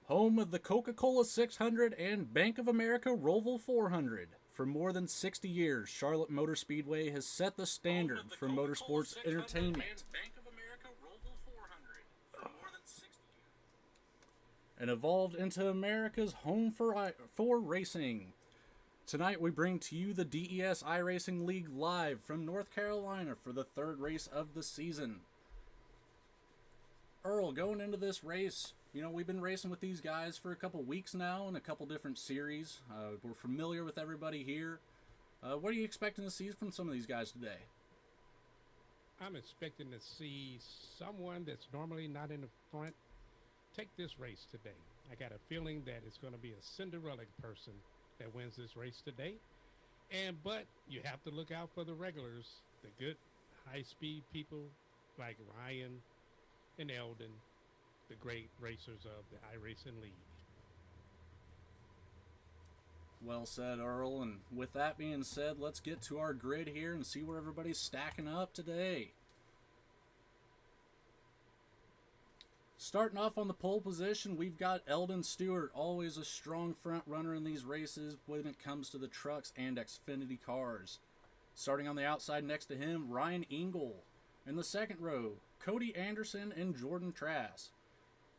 Home of the Coca-Cola 600 and Bank of America Roval 400. For more than 60 years, Charlotte Motor Speedway has set the standard for motorsports entertainment. And evolved into America's home for racing. Tonight we bring to you the DES iRacing League live from North Carolina for the third race of the season. Earl, going into this race, we've been racing with these guys for a couple weeks now in a couple different series. We're familiar with everybody here. What are you expecting to see from some of these guys today? I'm expecting to see someone that's normally not in the front take this race today. I got a feeling that it's going to be a Cinderella person that wins this race today. But you have to look out for the regulars, the good high-speed people like Ryan and Eldon, the great racers of the iRacing League. Well said, Earl. And with that being said, let's get to our grid here and see where everybody's stacking up today. Starting off on the pole position, we've got Eldon Stewart, always a strong front runner in these races when it comes to the trucks and Xfinity cars. Starting on the outside next to him, Ryan Engel. In the second row, Cody Anderson and Jordan Trask.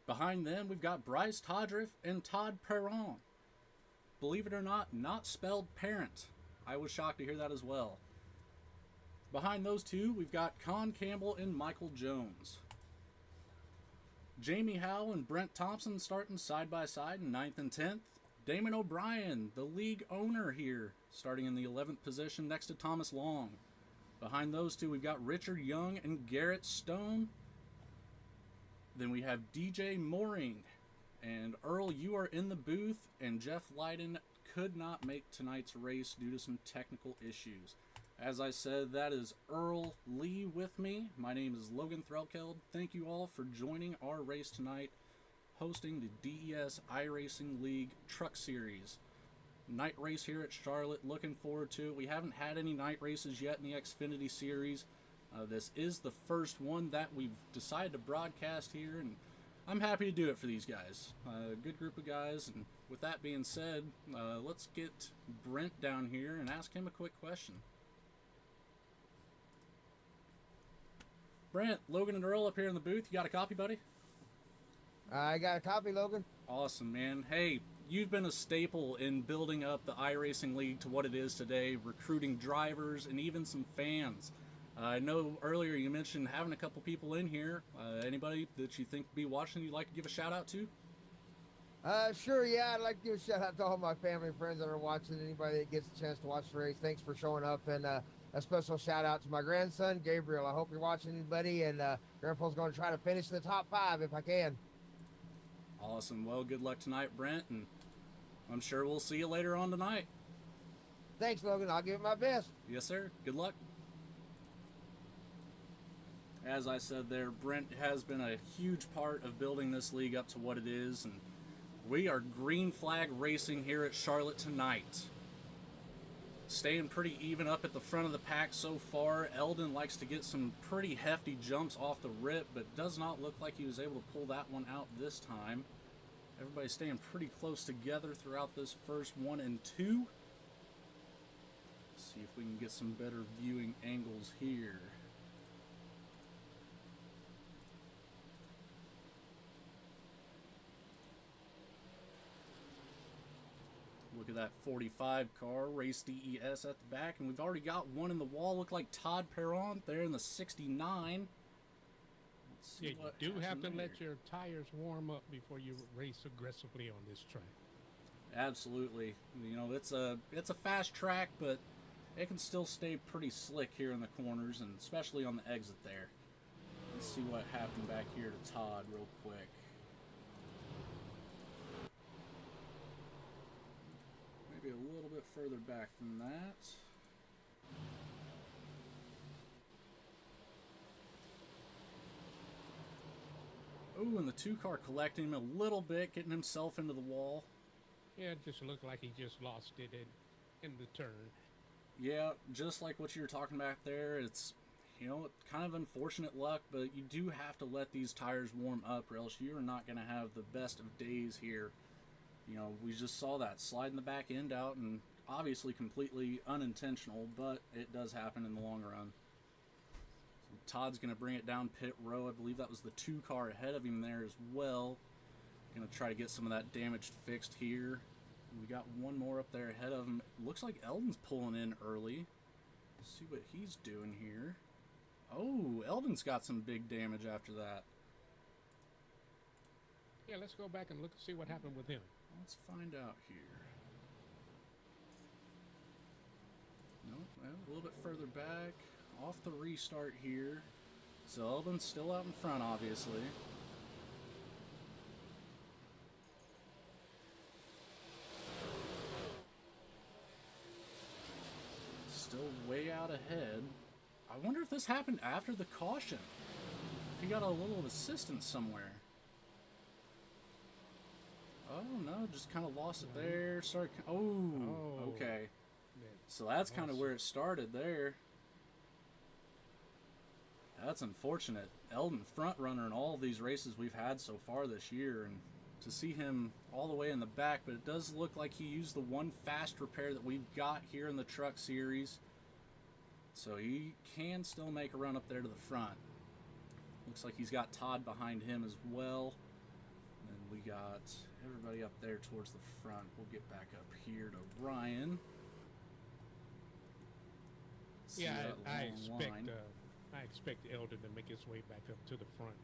Behind them, we've got Bryce Todriff and Todd Perron. Believe it or not spelled parent. I was shocked to hear that as well. Behind those two, we've got Con Campbell and Michael Jones. Jamie Howell and Brent Thompson starting side by side in 9th and 10th. Damon O'Brien, the league owner here, starting in the 11th position next to Thomas Long. Behind those two, we've got Richard Young and Garrett Stone. Then we have DJ Mooring. And Earl, you are in the booth, and Jeff Leiden could not make tonight's race due to some technical issues. As I said, that is Earl Lee with me. My name is Logan Threlkeld. Thank you all for joining our race tonight, hosting the DES iRacing League Truck Series. Night race here at Charlotte. Looking forward to it. We haven't had any night races yet in the Xfinity Series. This is the first one that we've decided to broadcast here, and I'm happy to do it for these guys. A good group of guys. And with that being said, let's get Brent down here and ask him a quick question. Brent, Logan and Earl up here in the booth. You got a copy, buddy? I got a copy, Logan. Awesome, man. Hey, you've been a staple in building up the iRacing League to what it is today, recruiting drivers and even some fans. I know earlier you mentioned having a couple people in here. Anybody that you think be watching you'd like to give a shout out to? Sure, yeah. I'd like to give a shout out to all my family and friends that are watching. Anybody that gets a chance to watch the race, thanks for showing up. And a special shout out to my grandson, Gabriel. I hope you're watching, buddy. And Grandpa's going to try to finish in the top 5 if I can. Awesome. Well, good luck tonight, Brent. And I'm sure we'll see you later on tonight. Thanks, Logan. I'll give it my best. Yes, sir. Good luck. As I said there, Brent has been a huge part of building this league up to what it is, and we are green flag racing here at Charlotte tonight. Staying pretty even up at the front of the pack so far. Eldon likes to get some pretty hefty jumps off the rip, but does not look like he was able to pull that one out this time. Everybody's staying pretty close together throughout this first 1 and 2. Let's see if we can get some better viewing angles here. Look at that 45 car, Race DES at the back, and we've already got one in the wall. Look like Todd Perron there in the 69. Yeah, you do have to let your tires warm up before you race aggressively on this track. Absolutely. It's a fast track, but it can still stay pretty slick here in the corners, and especially on the exit there. Let's see what happened back here to Todd real quick. Maybe a little bit further back than that. Oh, and the 2-car collecting him a little bit, getting himself into the wall. Yeah, it just looked like he just lost it in the turn. Yeah, just like what you were talking about there, you know, kind of unfortunate luck, but you do have to let these tires warm up or else you are not going to have the best of days here. You know, we just saw that sliding the back end out, and obviously completely unintentional, but it does happen in the long run. So Todd's going to bring it down pit row. I believe that was the 2 car ahead of him there as well. Going to try to get some of that damage fixed here. We got one more up there ahead of him. Looks like Eldon's pulling in early. Let's see what he's doing here. Oh, Eldon's got some big damage after that. Yeah, let's go back and look and see what happened with him. Let's find out here. Nope, well, a little bit further back. Off the restart here. So Eldon's still out in front, obviously. Still way out ahead. I wonder if this happened after the caution. If he got a little assistance somewhere. Oh no, just kind of lost it there. Started. Oh, okay. So that's kind of where it started there. That's unfortunate. Eldon front runner in all of these races we've had so far this year, and to see him all the way in the back, but it does look like he used the one fast repair that we've got here in the Truck Series. So he can still make a run up there to the front. Looks like he's got Todd behind him as well. And we got everybody up there towards the front. We'll get back up here to Ryan. Yeah, I expect Eldon to make his way back up to the front.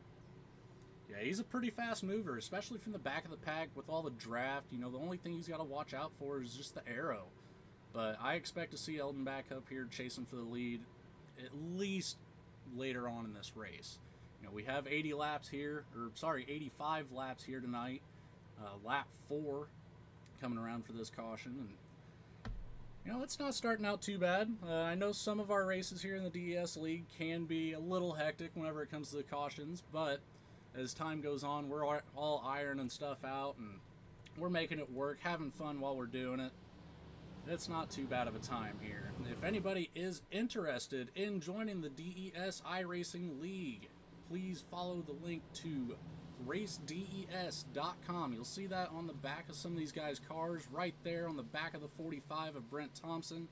Yeah, he's a pretty fast mover, especially from the back of the pack with all the draft. You know, the only thing he's got to watch out for is just the aero. But I expect to see Eldon back up here chasing for the lead at least later on in this race. You know, we have 80 laps here, or sorry, 85 laps here tonight. Lap 4 coming around for this caution. And, you know, it's not starting out too bad. I know some of our races here in the DES League can be a little hectic whenever it comes to the cautions, but as time goes on, we're all ironing stuff out, and we're making it work, having fun while we're doing it. It's not too bad of a time here. If anybody is interested in joining the DES iRacing League, please follow the link to racedes.com. You'll see that on the back of some of these guys' cars, right there on the back of the 45 of Brent Thompson.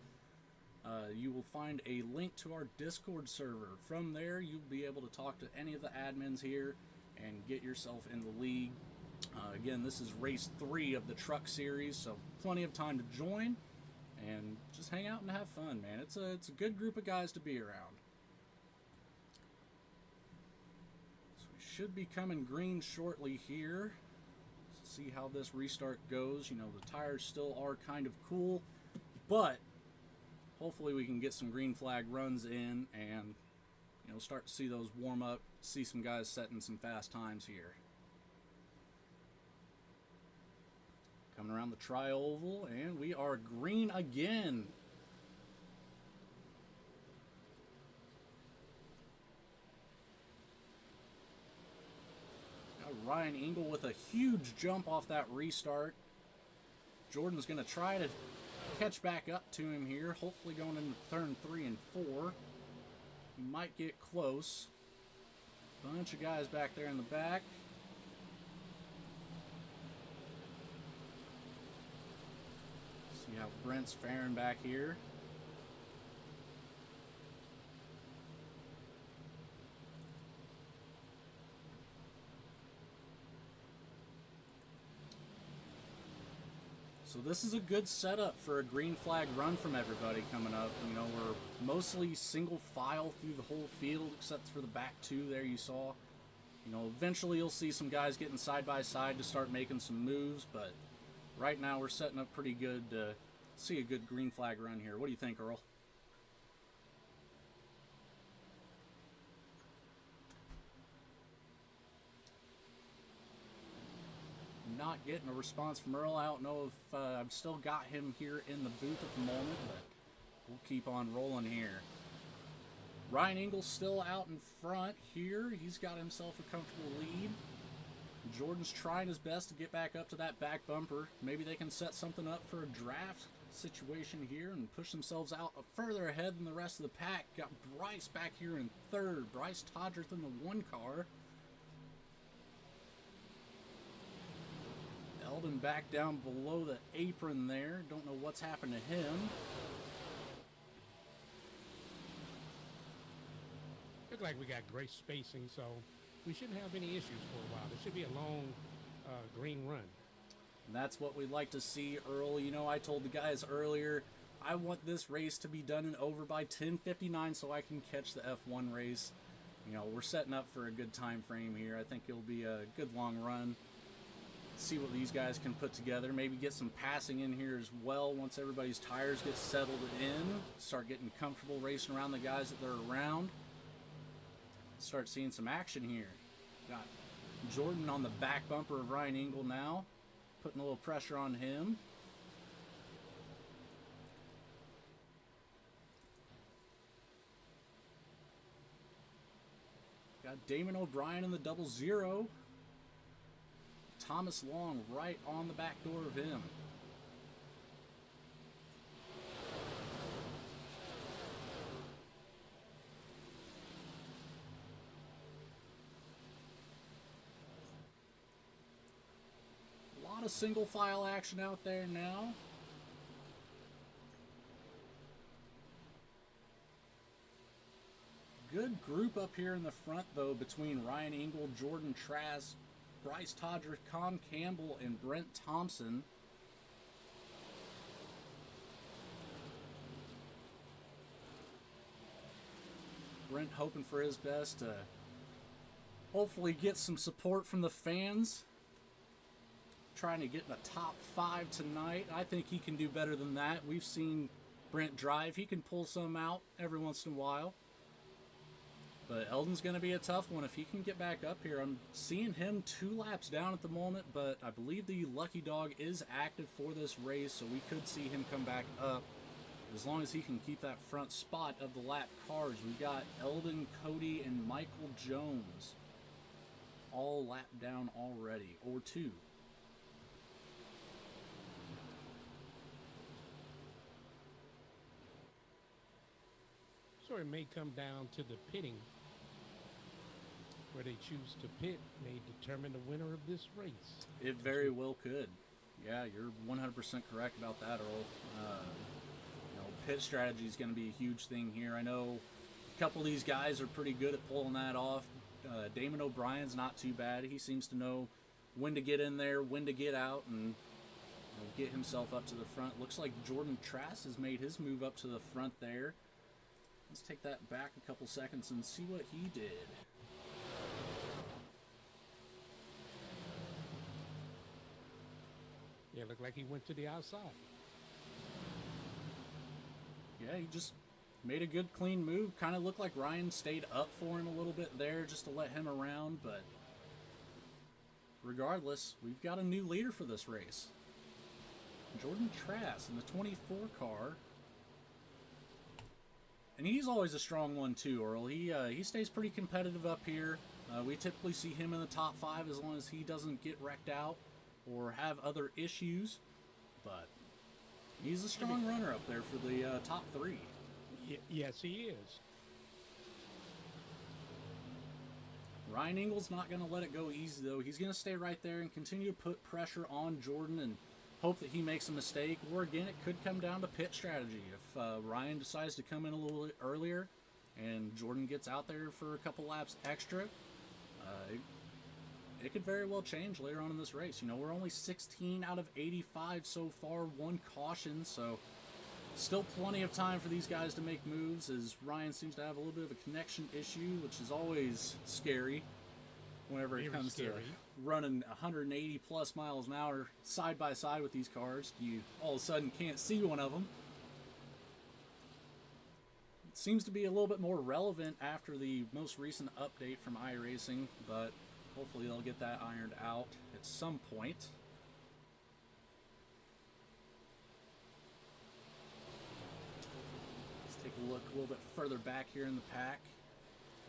You will find a link to our Discord server. From there, you'll be able to talk to any of the admins here and get yourself in the league. Again, this is race 3 of the Truck Series, so plenty of time to join and just hang out and have fun, man. It's a good group of guys to be around. So we should be coming green shortly here. Let's see how this restart goes. You know, the tires still are kind of cool, but hopefully we can get some green flag runs in and, you know, start to see those warm up, see some guys setting some fast times here. Coming around the tri-oval, and we are green again. Got Ryan Engel with a huge jump off that restart. Jordan's going to try to catch back up to him here, hopefully going into turn 3 and 4. He might get close. Bunch of guys back there in the back. See how Brent's faring back here. So this is a good setup for a green flag run from everybody coming up. You know, we're mostly single file through the whole field except for the back 2 there you saw. You know, eventually you'll see some guys getting side by side to start making some moves, but right now we're setting up pretty good to see a good green flag run here. What do you think, Earl? Not getting a response from Earl. I don't know if I've still got him here in the booth at the moment, but we'll keep on rolling here. Ryan Engel still out in front here. He's got himself a comfortable lead. Jordan's trying his best to get back up to that back bumper. Maybe they can set something up for a draft situation here and push themselves out further ahead than the rest of the pack. Got Bryce back here in third. Bryce Todrick in the 1 car. Eldon back down below the apron there. Don't know what's happened to him. Look like we got great spacing, so we shouldn't have any issues for a while. There should be a long green run. And that's what we'd like to see, Earl. You know, I told the guys earlier, I want this race to be done and over by 10:59 so I can catch the F1 race. You know, we're setting up for a good time frame here. I think it'll be a good long run. See what these guys can put together. Maybe get some passing in here as well once everybody's tires get settled in. Start getting comfortable racing around the guys that they're around. Start seeing some action here. Got Jordan on the back bumper of Ryan Engel now. Putting a little pressure on him. Got Damon O'Brien in the 00. Thomas Long right on the back door of him. A lot of single file action out there now. Good group up here in the front though between Ryan Engel, Jordan Trask, Bryce Todrick, Con Campbell, and Brent Thompson. Brent hoping for his best to hopefully get some support from the fans. Trying to get in the top 5 tonight. I think he can do better than that. We've seen Brent drive. He can pull some out every once in a while. But Eldon's going to be a tough one if he can get back up here. I'm seeing him 2 laps down at the moment, but I believe the Lucky Dog is active for this race, so we could see him come back up as long as he can keep that front spot of the lap cars. We've got Eldon, Cody, and Michael Jones all lapped down already, or 2. So it may come down to the pitting. Where they choose to pit may determine the winner of this race. It very well could. Yeah, you're 100% correct about that, Earl. You know, pit strategy is going to be a huge thing here. I know a couple of these guys are pretty good at pulling that off. Damon O'Brien's not too bad. He seems to know when to get in there, when to get out, and you know, get himself up to the front. Looks like Jordan Trask has made his move up to the front there. Let's take that back a couple seconds and see what he did. Yeah, looked like he went to the outside. Yeah, he just made a good, clean move. Kind of looked like Ryan stayed up for him a little bit there just to let him around, but regardless, we've got a new leader for this race. Jordan Trask in the 24 car. And he's always a strong one too, Earl. He stays pretty competitive up here. We typically see him in the top 5 as long as he doesn't get wrecked out or have other issues. But he's a strong runner up there for the top 3. Yes, he is. Ryan Engel's not going to let it go easy, though. He's going to stay right there and continue to put pressure on Jordan and hope that he makes a mistake. Or, again, it could come down to pit strategy. If Ryan decides to come in a little bit earlier and Jordan gets out there for a couple laps extra, it could very well change later on in this race. You know, we're only 16 out of 85 so far, 1 caution, so still plenty of time for these guys to make moves, as Ryan seems to have a little bit of a connection issue, which is always scary whenever it comes to running 180 plus miles an hour side by side with these cars. You all of a sudden can't see one of them. It seems to be a little bit more relevant after the most recent update from iRacing, but hopefully they'll get that ironed out at some point. Let's take a look a little bit further back here in the pack.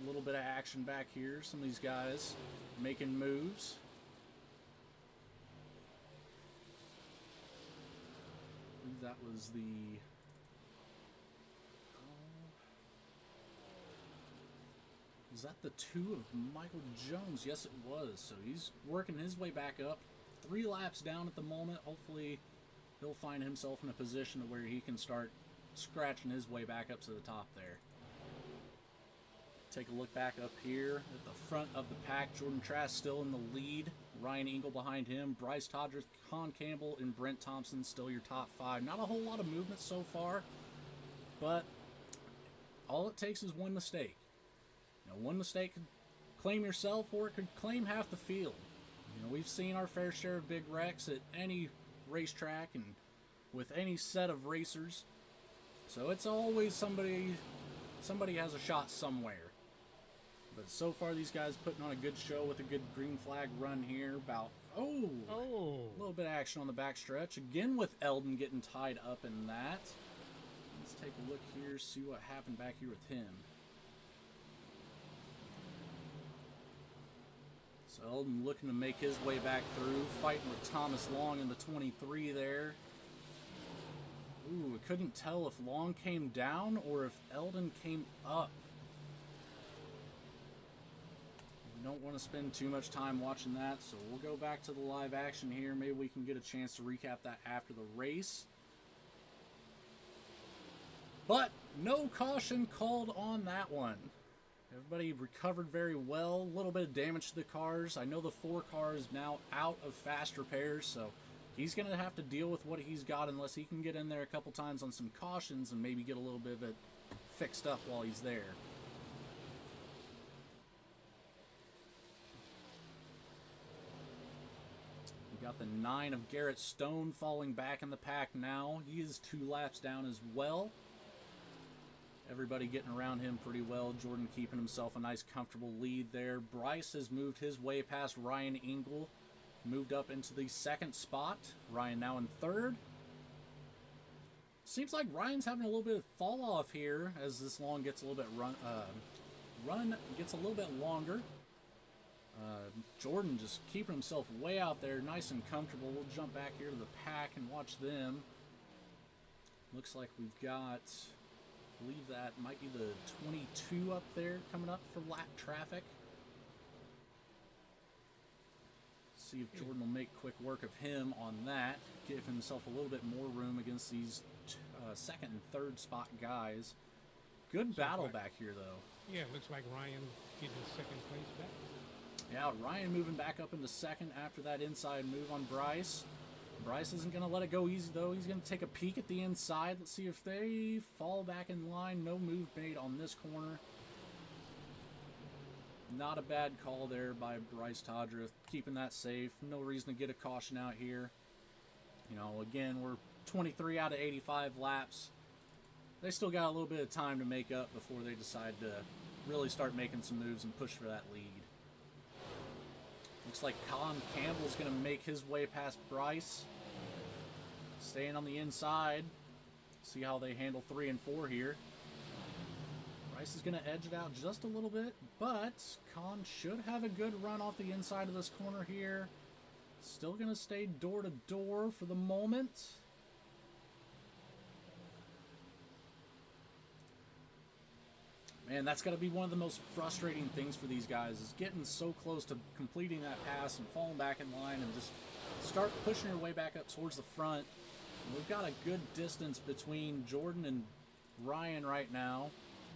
A little bit of action back here. Some of these guys making moves. that was the... is that the 2 of Michael Jones? Yes, it was. So he's working his way back up. 3 laps down at the moment. Hopefully he'll find himself in a position to where he can start scratching his way back up to the top there. Take a look back up here at the front of the pack. Jordan Trask still in the lead. Ryan Engel behind him. Bryce Todrick, Con Campbell, and Brent Thompson still your top 5. Not a whole lot of movement so far, but all it takes is one mistake. You know, one mistake could claim yourself, or it could claim half the field. You know, we've seen our fair share of big wrecks at any racetrack and with any set of racers. So it's always somebody has a shot somewhere. But so far, these guys putting on a good show with a good green flag run here. A little bit of action on the backstretch. Again with Eldon getting tied up in that. Let's take a look here, see what happened back here with him. So Eldon looking to make his way back through, fighting with Thomas Long in the 23 there. Ooh, I couldn't tell if Long came down or if Eldon came up. We don't want to spend too much time watching that, so we'll go back to the live action here. Maybe we can get a chance to recap that after the race. But no caution called on that one. Everybody recovered very well. A little bit of damage to the cars. I know the 4 car is now out of fast repairs, so he's going to have to deal with what he's got unless he can get in there a couple times on some cautions and maybe get a little bit of it fixed up while he's there. We got the 9 of Garrett Stone falling back in the pack now. He is 2 laps down as well. Everybody getting around him pretty well. Jordan keeping himself a nice comfortable lead there. Bryce has moved his way past Ryan Engel. Moved up into the 2nd spot. Ryan now in 3rd. Seems like Ryan's having a little bit of fall off here as this long gets a little bit run gets a little bit longer. Jordan just keeping himself way out there, nice and comfortable. We'll jump back here to the pack and watch them. Looks like we've got, I believe that might be the 22 up there coming up for lap traffic. See if Jordan will make quick work of him on that. Give himself a little bit more room against these 2nd and 3rd spot guys. Good battle back here, though. Yeah, looks like Ryan getting 2nd place back. Yeah, Ryan moving back up into 2nd after that inside move on Bryce. Bryce isn't going to let it go easy, though. He's going to take a peek at the inside. Let's see if they fall back in line. No move made on this corner. Not a bad call there by Bryce Todrick, keeping that safe. No reason to get a caution out here. You know, again, we're 23 out of 85 laps. They still got a little bit of time to make up before they decide to really start making some moves and push for that lead. Looks like Con Campbell's going to make his way past Bryce. Staying on the inside. See how they handle 3 and 4 here. Bryce is going to edge it out just a little bit, but Con should have a good run off the inside of this corner here. Still going to stay door to door for the moment. Man, that's got to be one of the most frustrating things for these guys, is getting so close to completing that pass and falling back in line and just start pushing your way back up towards the front. And we've got a good distance between Jordan and Ryan right now.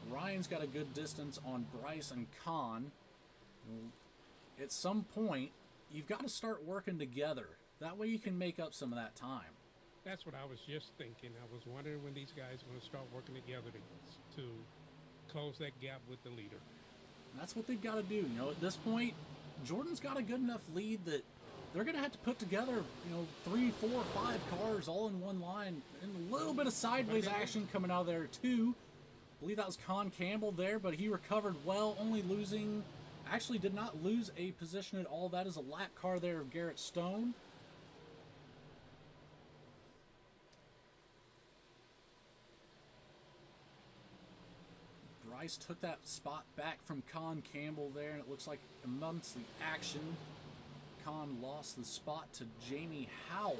Ryan's got a good distance on Bryce and Con. At some point, you've got to start working together. That way you can make up some of that time. That's what I was just thinking. I was wondering when these guys are going to start working together to close that gap with the leader. And that's what they've got to do. You know, at this point, Jordan's got a good enough lead that they're going to have to put together, 3, 4, 5 cars all in one line. And a little bit of sideways action coming out of there, too. I believe that was Con Campbell there, but he recovered well, only losing... Actually did not lose a position at all. That is a lap car there of Garrett Stone. Bryce took that spot back from Con Campbell there, and it looks like amongst the action, Con lost the spot to Jamie Howell.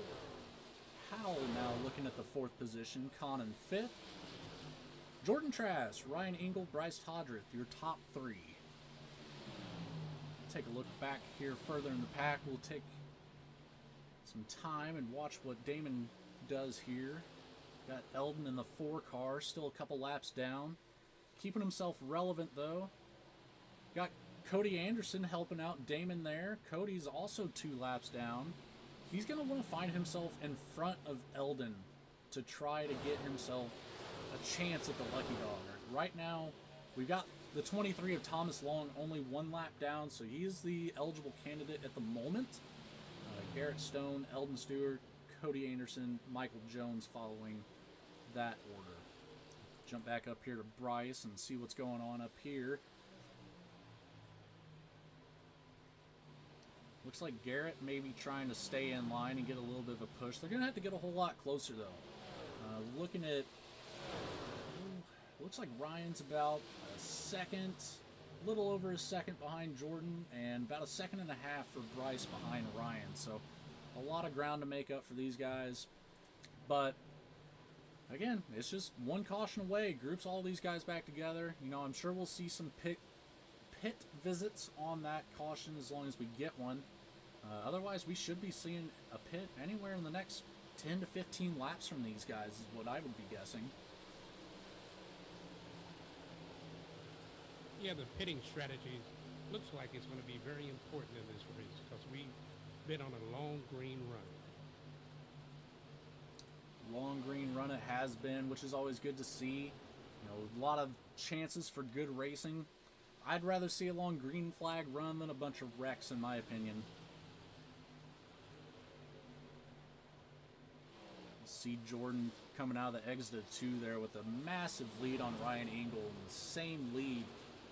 Howell now looking at the 4th position. Con in 5th. Jordan Trask, Ryan Engel, Bryce Todrith, your top 3. Take a look back here further in the pack. We'll take some time and watch what Damon does here. Got Eldon in the 4 car, still a couple laps down. Keeping himself relevant though. Got Cody Anderson helping out Damon there. Cody's also 2 laps down. He's going to want to find himself in front of Eldon to try to get himself a chance at the Lucky Dog. Right now, we've got the 23 of Thomas Long only 1 lap down, so he is the eligible candidate at the moment. Garrett Stone, Eldon Stewart, Cody Anderson, Michael Jones following that order. Jump back up here to Bryce and see what's going on up here. Looks like Garrett may be trying to stay in line and get a little bit of a push. They're going to have to get a whole lot closer, though. Looking at... looks like Ryan's about a second, a little over a second behind Jordan, and about a second and a half for Bryce behind Ryan. So a lot of ground to make up for these guys. But, again, it's just one caution away. Groups all these guys back together. You know, I'm sure we'll see some pit visits on that caution as long as we get one. Otherwise, we should be seeing a pit anywhere in the next 10 to 15 laps from these guys is what I would be guessing. Yeah, the pitting strategy looks like it's going to be very important in this race because we've been on a long green run. Long green run it has been, which is always good to see. You know, a lot of chances for good racing. I'd rather see a long green flag run than a bunch of wrecks, in my opinion. See Jordan coming out of the exit of 2 there with a massive lead on Ryan Engel, and the same lead,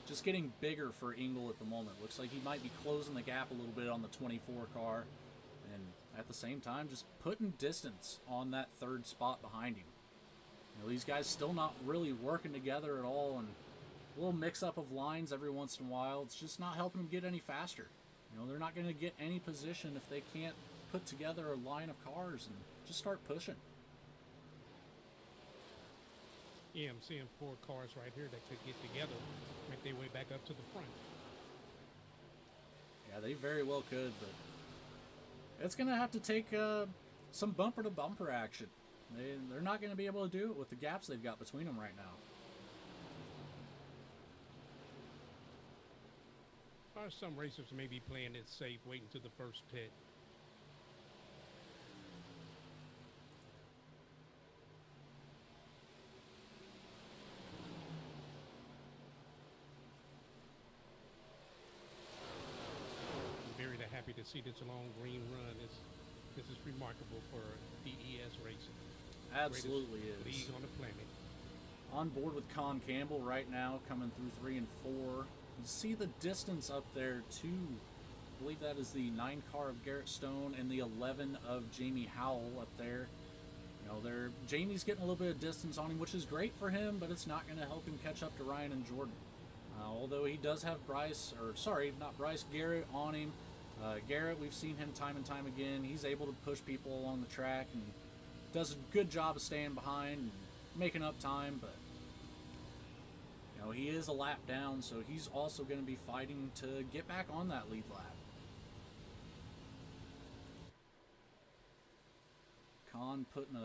just getting bigger for Engel at the moment. Looks like he might be closing the gap a little bit on the 24 car, and at the same time just putting distance on that 3rd spot behind him. You know, these guys still not really working together at all, and a little mix-up of lines every once in a while. It's just not helping them get any faster. You know, they're not going to get any position if they can't put together a line of cars and just start pushing. Yeah, I'm seeing 4 cars right here that could get together, make their way back up to the front. Yeah, they very well could, but it's going to have to take some bumper-to-bumper action. They're not going to be able to do it with the gaps they've got between them right now. Or some racers may be playing it safe, waiting to the first pit. Happy to see this long green run. This is remarkable for DES racing. Absolutely is. League on the planet. On board with Con Campbell right now, coming through 3 and 4. You see the distance up there too. I believe that is the 9 car of Garrett Stone and the 11 of Jamie Howell up there. You know, Jamie's getting a little bit of distance on him, which is great for him, but it's not going to help him catch up to Ryan and Jordan. Although he does have Garrett on him. Garrett, we've seen him time and time again. He's able to push people along the track and does a good job of staying behind and making up time, but you know, he is a lap down, so he's also going to be fighting to get back on that lead lap. Con putting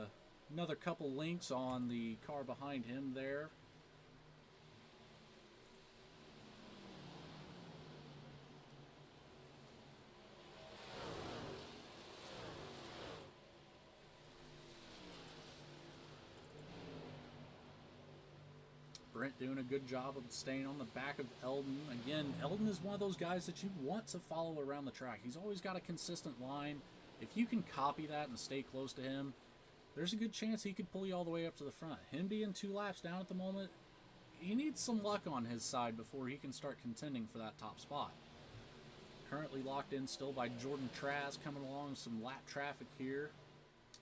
another couple links on the car behind him there. Brent doing a good job of staying on the back of Eldon. Again, Eldon is one of those guys that you want to follow around the track. He's always got a consistent line. If you can copy that and stay close to him, there's a good chance he could pull you all the way up to the front. Him being 2 laps down at the moment, he needs some luck on his side before he can start contending for that top spot. Currently locked in still by Jordan Trask, coming along with some lap traffic here.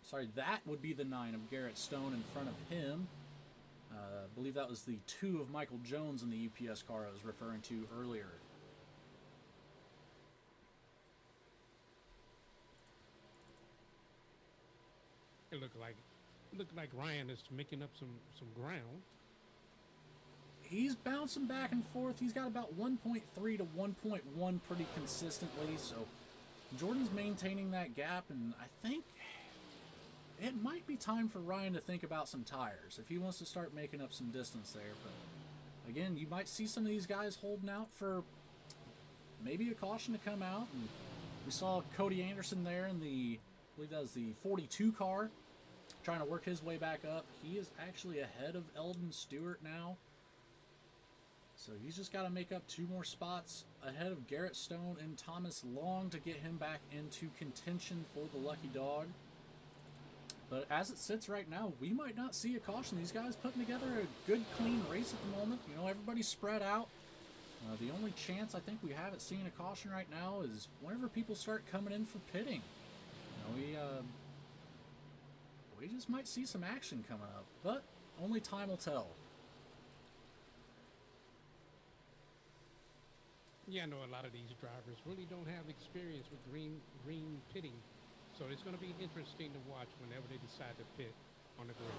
Sorry, that would be the 9 of Garrett Stone in front of him. I believe that was the 2 of Michael Jones in the UPS car I was referring to earlier. It looked like Ryan is making up some ground. He's bouncing back and forth. He's got about 1.3 to 1.1 pretty consistently, so Jordan's maintaining that gap, and I think it might be time for Ryan to think about some tires if he wants to start making up some distance there. But again, you might see some of these guys holding out for maybe a caution to come out, and we saw Cody Anderson there in the, I believe that was the 42 car, trying to work his way back up. He is actually ahead of Eldon Stewart now. So he's just got to make up 2 more spots ahead of Garrett Stone and Thomas Long to get him back into contention for the Lucky Dog. But as it sits right now, we might not see a caution. These guys putting together a good, clean race at the moment. You know, everybody's spread out. The only chance I think we have at seeing a caution right now is whenever people start coming in for pitting. You know, we just might see some action coming up, but only time will tell. Yeah, I know a lot of these drivers really don't have experience with green pitting, so it's going to be interesting to watch whenever they decide to pit on the green.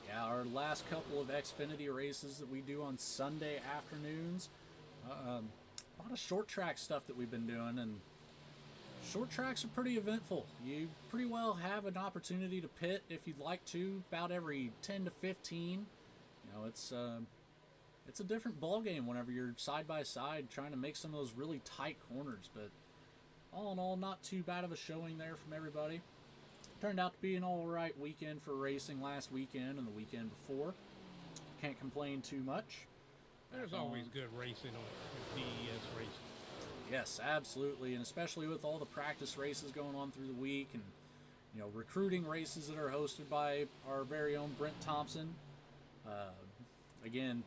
Yeah, our last couple of Xfinity races that we do on Sunday afternoons, a lot of short track stuff that we've been doing, and short tracks are pretty eventful. You pretty well have an opportunity to pit if you'd like to, about every 10 to 15. You know, it's a different ball game whenever you're side by side trying to make some of those really tight corners, but all in all, not too bad of a showing there from everybody. Turned out to be an all-right weekend for racing last weekend and the weekend before. Can't complain too much. There's always good racing on DES racing. Yes, absolutely, and especially with all the practice races going on through the week, and you know, recruiting races that are hosted by our very own Brent Thompson. Again,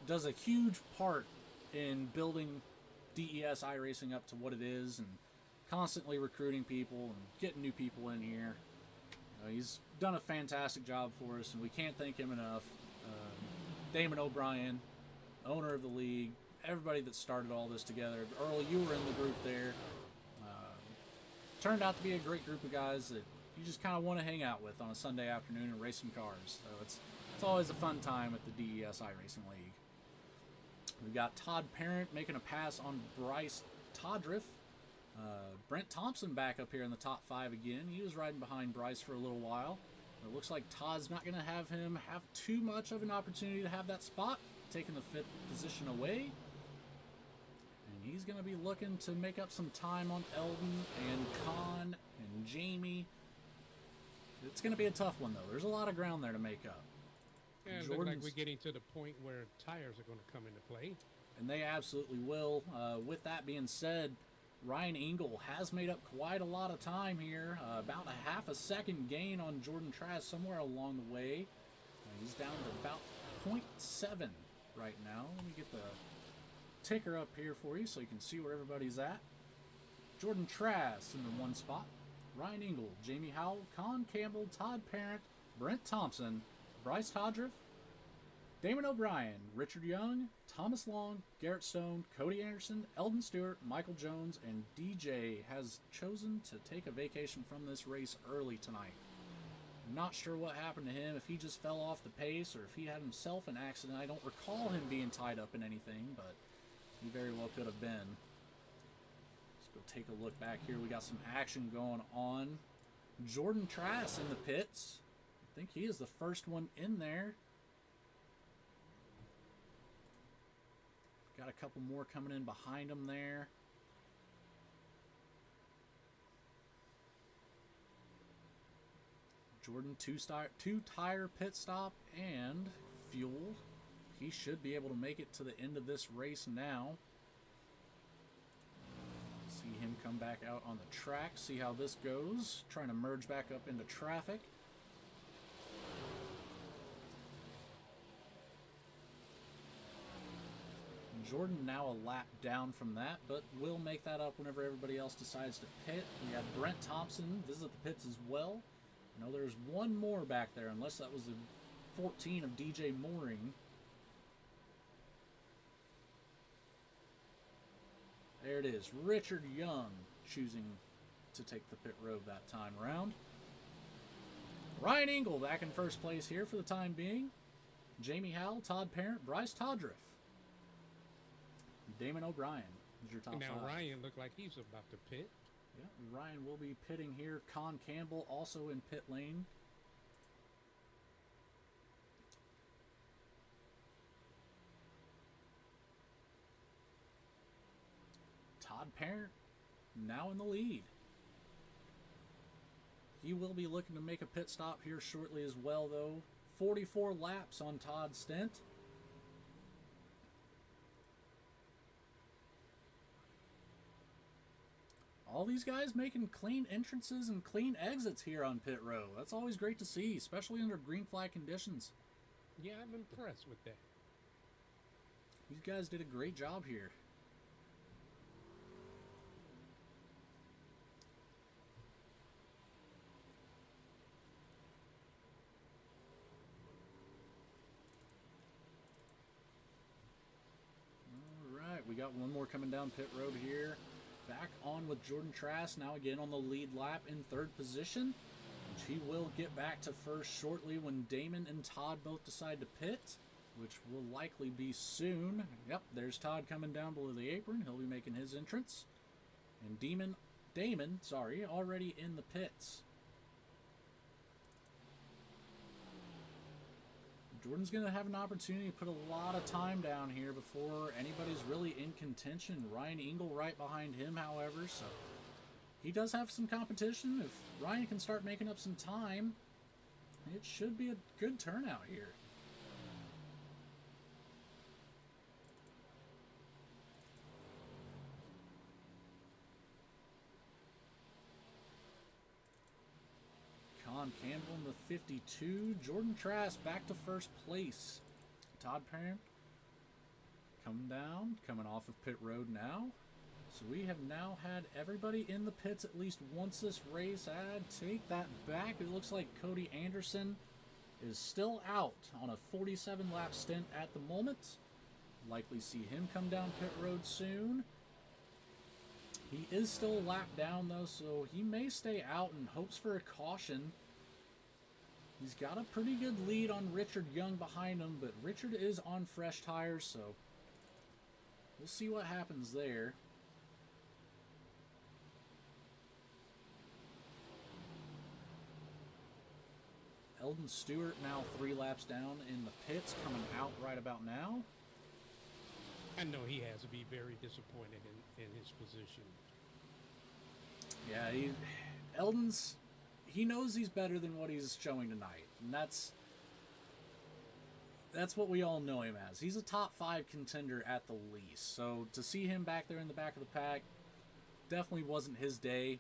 does a huge part in building DES iRacing up to what it is, and constantly recruiting people and getting new people in here. He's done a fantastic job for us, and we can't thank him enough. Damon O'Brien, owner of the league, everybody that started all this together. Earl, you were in the group there. Turned out to be a great group of guys that you just kind of want to hang out with on a Sunday afternoon and race some cars. So it's always a fun time at the DES iRacing League. We've got Todd Parent making a pass on Bryce Todriff. Brent Thompson back up here in the top 5 again. He was riding behind Bryce for a little while. It looks like Todd's not going to have him have too much of an opportunity to have that spot, taking the 5th position away. And he's going to be looking to make up some time on Eldon and Con and Jamie. It's going to be a tough one, though. There's a lot of ground there to make up. Yeah, it looks like we're getting to the point where tires are going to come into play. And they absolutely will. With that being said, Ryan Engel has made up quite a lot of time here. About a half a second gain on Jordan Trask somewhere along the way. He's down to about 0.7 right now. Let me get the ticker up here for you so you can see where everybody's at. Jordan Trask in the 1 spot. Ryan Engel, Jamie Howell, Con Campbell, Todd Parent, Brent Thompson, Bryce Todriff, Damon O'Brien, Richard Young, Thomas Long, Garrett Stone, Cody Anderson, Eldon Stewart, Michael Jones, and DJ has chosen to take a vacation from this race early tonight. Not sure what happened to him, if he just fell off the pace or if he had himself an accident. I don't recall him being tied up in anything, but he very well could have been. Let's go take a look back here. We got some action going on. Jordan Trask in the pits. I think he is the first one in there. Got a couple more coming in behind him there. Jordan, two-tire pit stop and fuel. He should be able to make it to the end of this race now. See him come back out on the track, see how this goes. Trying to merge back up into traffic. Jordan now a lap down from that, but will make that up whenever everybody else decides to pit. We have Brent Thompson visit the pits as well. I know there's one more back there, unless that was the 14 of DJ Mooring. There it is. Richard Young choosing to take the pit road that time around. Ryan Engel back in first place here for the time being. Jamie Howell, Todd Parent, Bryce Todriff. Damon O'Brien is your top And now five. Ryan looked like he's about to pit. Yeah, Ryan will be pitting here. Con Campbell also in pit lane. Todd Parent now in the lead. He will be looking to make a pit stop here shortly as well, though. 44 laps on Todd's stint. All these guys making clean entrances and clean exits here on pit row. That's always great to see, especially under green flag conditions. Yeah, I'm impressed with that. These guys did a great job here. We got one more coming down pit road here. Back on with Jordan Trask, now again on the lead lap in third position. Which he will get back to first shortly when Damon and Todd both decide to pit, which will likely be soon. Yep, there's Todd coming down below the apron. He'll be making his entrance. And Damon, already in the pits. Jordan's going to have an opportunity to put a lot of time down here before anybody's really in contention. Ryan Engel right behind him, however, so he does have some competition. If Ryan can start making up some time, it should be a good turnout here. Con Campbell in the 52. Jordan Trask back to first place. Todd Parent coming down, coming off of pit road now. So we have now had everybody in the pits at least once this race. Take that back. It looks like Cody Anderson is still out on a 47 lap stint at the moment. Likely see him come down pit road soon. He is still a lap down though, so he may stay out in hopes for a caution. He's got a pretty good lead on Richard Young behind him, but Richard is on fresh tires, so we'll see what happens there. Eldon Stewart now 3 laps down in the pits, coming out right about now. I know he has to be very disappointed in his position. Yeah, he knows he's better than what he's showing tonight, and that's what we all know him as. He's a top 5 contender at the least, so to see him back there in the back of the pack definitely wasn't his day.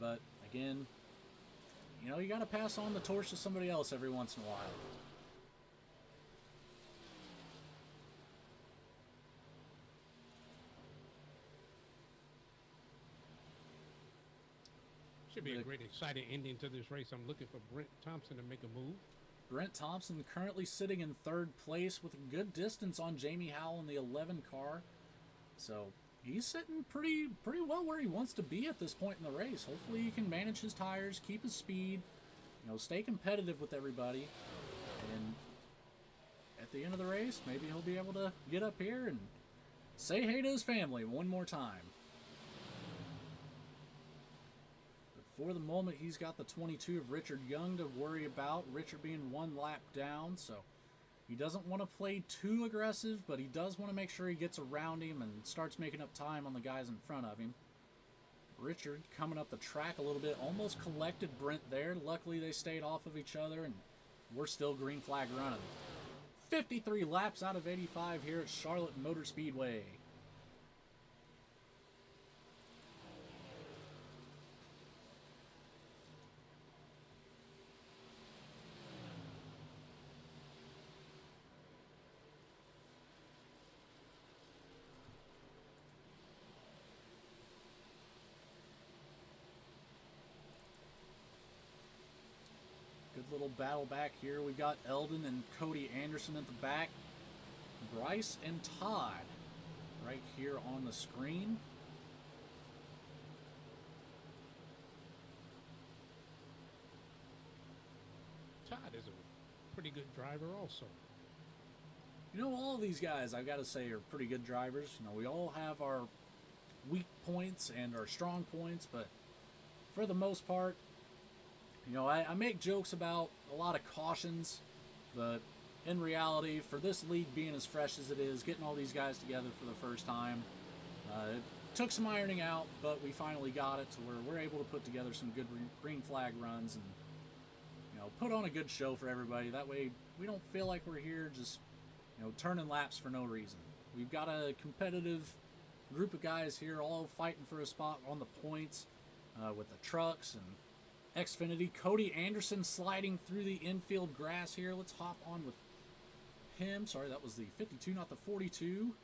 But again, you know, you got to pass on the torch to somebody else every once in a while. Should be a great, exciting ending to this race. I'm looking for Brent Thompson to make a move. Brent Thompson currently sitting in 3rd place with a good distance on Jamie Howell in the 11 car. So he's sitting pretty well where he wants to be at this point in the race. Hopefully he can manage his tires, keep his speed, you know, stay competitive with everybody. And at the end of the race, maybe he'll be able to get up here and say hey to his family one more time. For the moment, he's got the 22 of Richard Young to worry about. Richard being 1 lap down, so he doesn't want to play too aggressive, but he does want to make sure he gets around him and starts making up time on the guys in front of him. Richard coming up the track a little bit, almost collected Brent there. Luckily, they stayed off of each other, and we're still green flag running. 53 laps out of 85 here at Charlotte Motor Speedway. Good little battle back here. We got Eldon and Cody Anderson at the back. Bryce and Todd right here on the screen. good driver also. You know, all of these guys, I've got to say, are pretty good drivers. You know, we all have our weak points and our strong points, but for the most part, you know, I make jokes about a lot of cautions, but in reality, for this league being as fresh as it is, getting all these guys together for the first time, it took some ironing out, but we finally got it to where we're able to put together some good green flag runs and, you know, put on a good show for everybody. That way we don't feel like we're here just, you know, turning laps for no reason. We've got a competitive group of guys here all fighting for a spot on the points with the trucks and Xfinity. Cody Anderson sliding through the infield grass here. Let's hop on with him. Sorry, that was the 52, not the 42.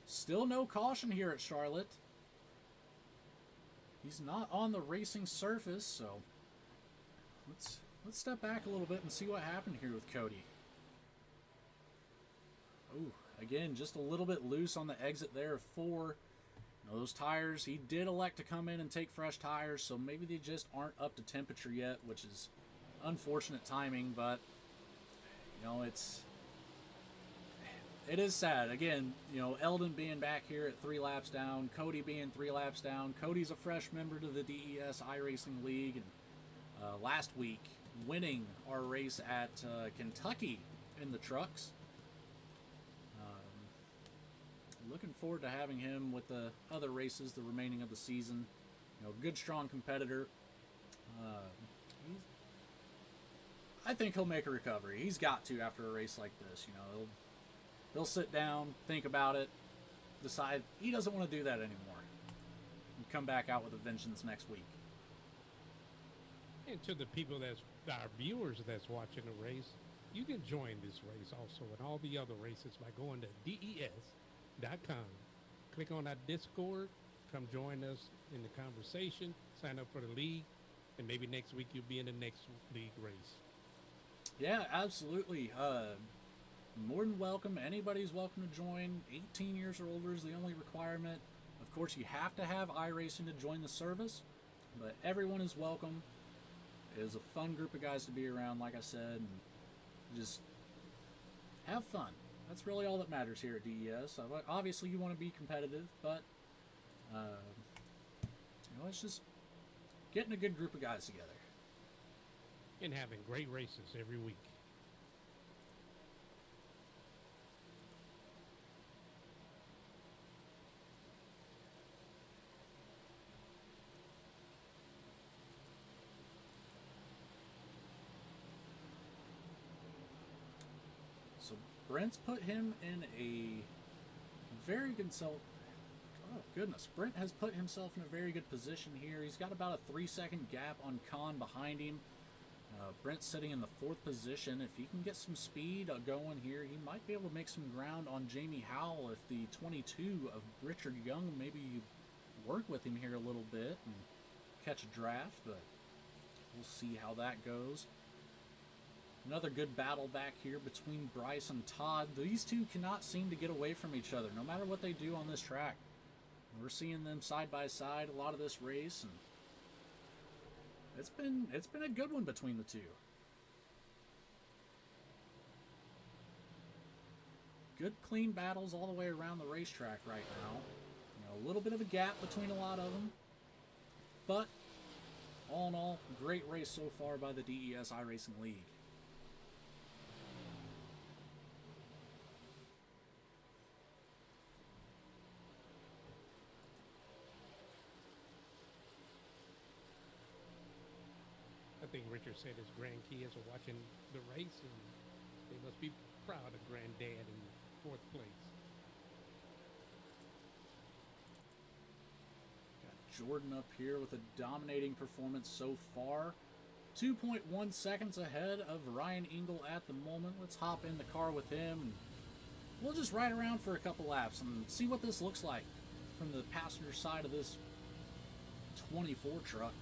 Still no caution here at Charlotte. He's not on the racing surface, so let's step back a little bit and see what happened here with Cody. Oh, again, just a little bit loose on the exit there of 4. You know, those tires, he did elect to come in and take fresh tires, so maybe they just aren't up to temperature yet, which is unfortunate timing, but, you know, it is sad. Again, you know, Eldon being back here at 3 laps down, Cody being 3 laps down. Cody's a fresh member to the DES iRacing League, and last week winning our race at Kentucky in the trucks. Looking forward to having him with the other races the remaining of the season. You know, good, strong competitor. I think he'll make a recovery. He's got to after a race like this. You know, he'll sit down, think about it, decide he doesn't want to do that anymore, and come back out with a vengeance next week. And to the people our viewers that's watching the race, you can join this race also and all the other races by going to DES.com. Click on our Discord, come join us in the conversation, sign up for the league, and maybe next week you'll be in the next league race. Yeah, absolutely. More than welcome. Anybody's welcome to join. 18 years or older is the only requirement. Of course, you have to have iRacing to join the service, but everyone is welcome. It is a fun group of guys to be around, like I said, and just have fun. That's really all that matters here at DES. Obviously, you want to be competitive, but you know, it's just getting a good group of guys together. And having great races every week. So Brent's put him in a very good Brent has put himself in a very good position here. He's got about a 3-second gap on Khan behind him. Brent's sitting in the 4th position. If he can get some speed going here, he might be able to make some ground on Jamie Howell if the 22 of Richard Young maybe work with him here a little bit and catch a draft, but we'll see how that goes. Another good battle back here between Bryce and Todd. These two cannot seem to get away from each other, no matter what they do on this track. We're seeing them side by side a lot of this race, and it's been a good one between the two. Good, clean battles all the way around the racetrack right now. You know, a little bit of a gap between a lot of them, but all in all, great race so far by the DES iRacing League. I think Richard said his grandkids are watching the race, and they must be proud of granddad in 4th place. Got Jordan up here with a dominating performance so far. 2.1 seconds ahead of Ryan Engel at the moment. Let's hop in the car with him, and we'll just ride around for a couple laps and see what this looks like from the passenger side of this 24 truck.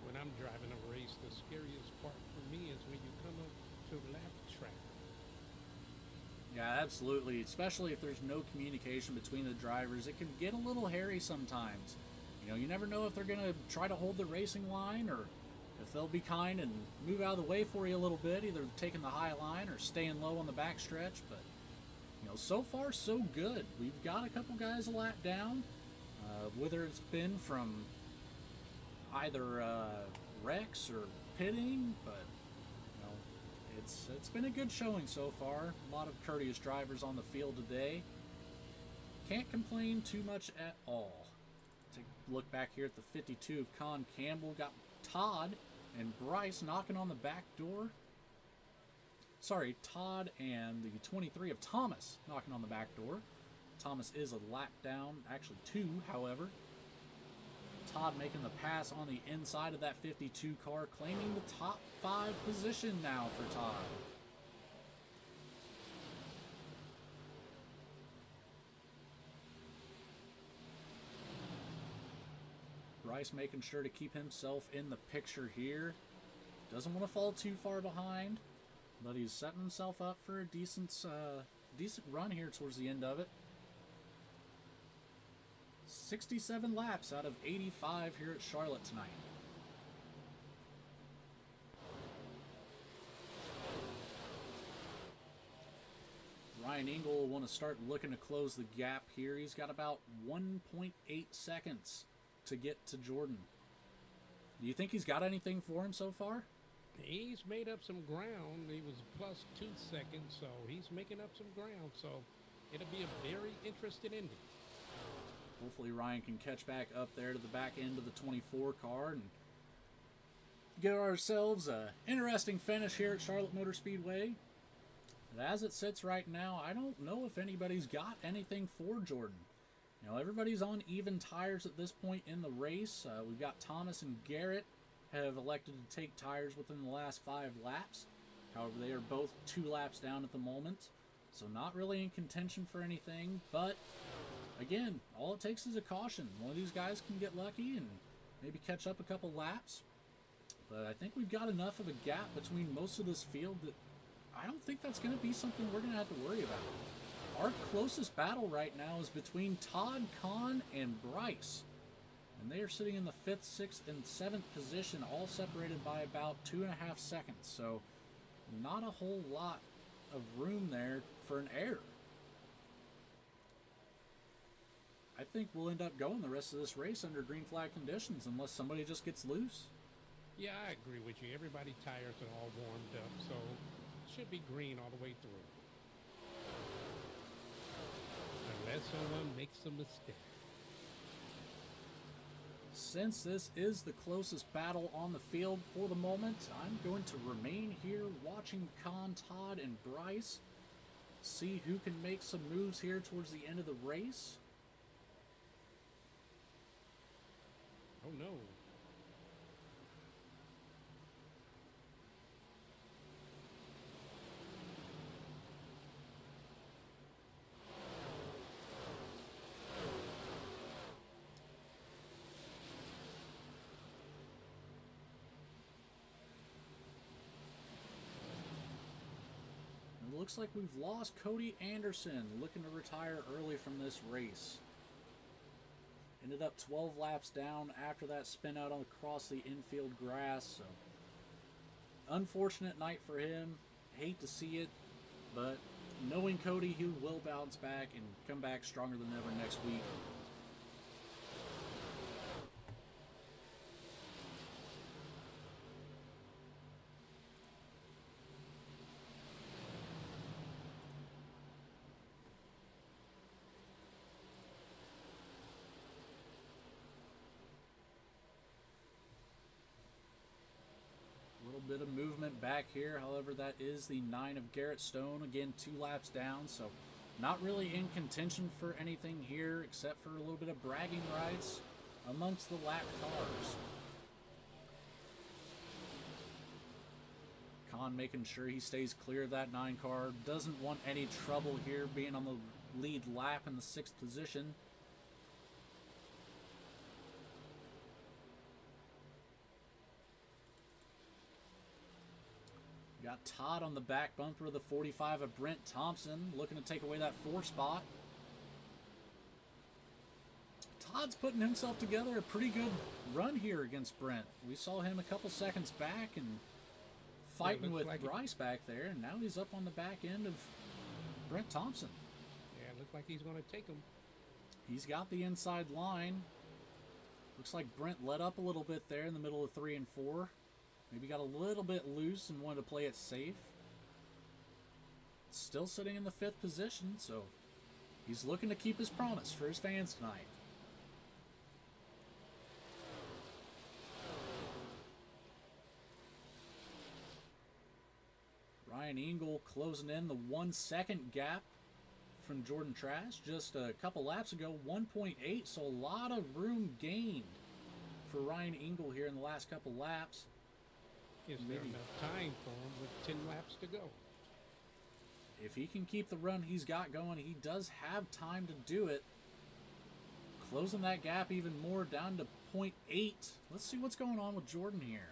When I'm driving a race, the scariest part for me is when you come up to lap track. Yeah, absolutely. Especially if there's no communication between the drivers, it can get a little hairy sometimes. You know, you never know if they're going to try to hold the racing line or if they'll be kind and move out of the way for you a little bit, either taking the high line or staying low on the backstretch. But, you know, so far so good. We've got a couple guys a lap down, whether it's been from either wrecks or pitting, but it's been a good showing so far. A lot of courteous drivers on the field today. Can't complain too much at all. Take a look back here at the 52 of Con Campbell. Got Todd and Bryce knocking on the back door. Sorry, Todd and the 23 of Thomas knocking on the back door. Thomas is a lap down, actually 2, however. Todd making the pass on the inside of that 52 car, claiming the top 5 position now for Todd. Bryce making sure to keep himself in the picture here. Doesn't want to fall too far behind, but he's setting himself up for a decent run here towards the end of it. 67 laps out of 85 here at Charlotte tonight. Ryan Engel will want to start looking to close the gap here. He's got about 1.8 seconds to get to Jordan. Do you think he's got anything for him so far? He's made up some ground. He was plus 2 seconds, so he's making up some ground. So it'll be a very interesting ending. Hopefully Ryan can catch back up there to the back end of the 24 car and get ourselves an interesting finish here at Charlotte Motor Speedway. But as it sits right now, I don't know if anybody's got anything for Jordan. You know, everybody's on even tires at this point in the race. We've got Thomas and Garrett have elected to take tires within the last 5 laps. However, they are both 2 laps down at the moment, so not really in contention for anything, but again, all it takes is a caution. One of these guys can get lucky and maybe catch up a couple laps. But I think we've got enough of a gap between most of this field that I don't think that's going to be something we're going to have to worry about. Our closest battle right now is between Todd, Con, and Bryce. And they are sitting in the 5th, 6th, and 7th position, all separated by about 2.5 seconds. So not a whole lot of room there for an error. I think we'll end up going the rest of this race under green flag conditions unless somebody just gets loose. Yeah, I agree with you. Everybody's tires are all warmed up, so it should be green all the way through. Unless someone makes a mistake. Since this is the closest battle on the field for the moment, I'm going to remain here watching Con, Todd, and Bryce. See who can make some moves here towards the end of the race. Oh no. It looks like we've lost Cody Anderson, looking to retire early from this race. Ended up 12 laps down after that spin out across the infield grass. So unfortunate night for him. Hate to see it, but knowing Cody, he will bounce back and come back stronger than ever next week. Bit of movement back here. However, that is the 9 of Garrett Stone. Again, 2 laps down, so not really in contention for anything here except for a little bit of bragging rights amongst the lap cars. Con making sure he stays clear of that 9 car. Doesn't want any trouble here being on the lead lap in the 6th position. Got Todd on the back bumper of the 45 of Brent Thompson, looking to take away that 4 spot. Todd's putting himself together a pretty good run here against Brent. We saw him a couple seconds back and fighting with Bryce back there, and now he's up on the back end of Brent Thompson. Yeah, it looks like he's going to take him. He's got the inside line. Looks like Brent let up a little bit there in the middle of 3 and 4. Maybe got a little bit loose and wanted to play it safe. Still sitting in the 5th position, so he's looking to keep his promise for his fans tonight. Ryan Engel closing in the 1 second gap from Jordan Trask just a couple laps ago, 1.8, so a lot of room gained for Ryan Engel here in the last couple laps. Is there enough time for him with 10 laps to go? If he can keep the run he's got going, he does have time to do it. Closing that gap even more down to 0.8. Let's see what's going on with Jordan here.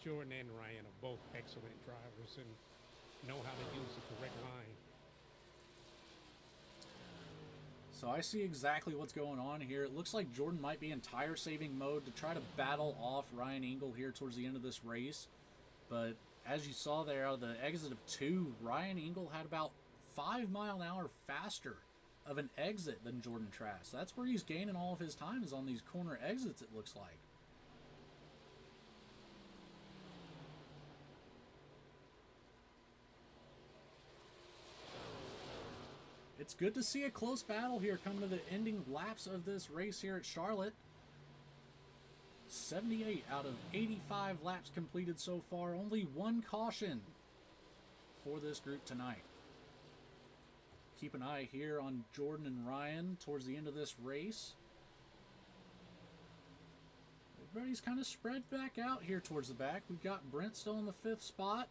Jordan and Ryan are both excellent drivers and know how to use the correct line. So I see exactly what's going on here. It looks like Jordan might be in tire saving mode to try to battle off Ryan Engel here towards the end of this race. But as you saw there, out of the exit of 2, Ryan Engel had about 5 mile an hour faster of an exit than Jordan Trask. That's where he's gaining all of his time, is on these corner exits, it looks like. It's good to see a close battle here coming to the ending laps of this race here at Charlotte. 78 out of 85 laps completed so far. Only 1 caution for this group tonight. Keep an eye here on Jordan and Ryan towards the end of this race. Everybody's kind of spread back out here towards the back. We've got Brent still in the 5th spot.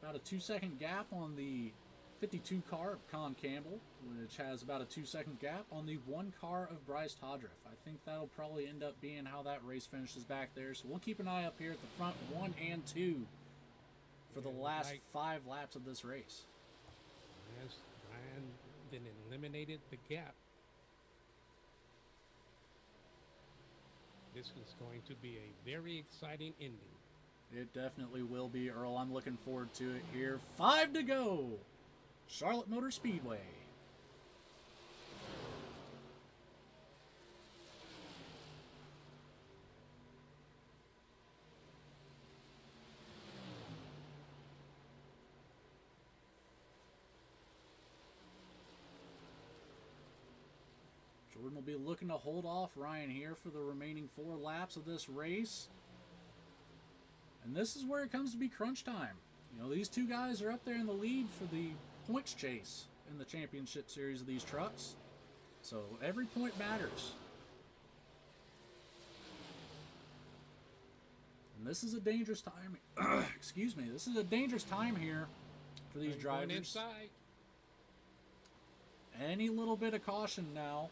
About a 2-second gap on the 52 car of Con Campbell, which has about a 2-second gap on the 1 car of Bryce Todriff. I think that'll probably end up being how that race finishes back there. So we'll keep an eye up here at the front 1 and 2 for the last 5 laps of this race. Yes, Ryan then eliminated the gap. This is going to be a very exciting ending. It definitely will be, Earl. I'm looking forward to it here. 5 to go. Charlotte Motor Speedway. Jordan will be looking to hold off Ryan here for the remaining 4 laps of this race. And this is where it comes to be crunch time. You know, these 2 guys are up there in the lead for the points chase in the championship series of these trucks. So every point matters. And this is a dangerous time. Excuse me. This is a dangerous time here for these drivers. Inside. Any little bit of caution now.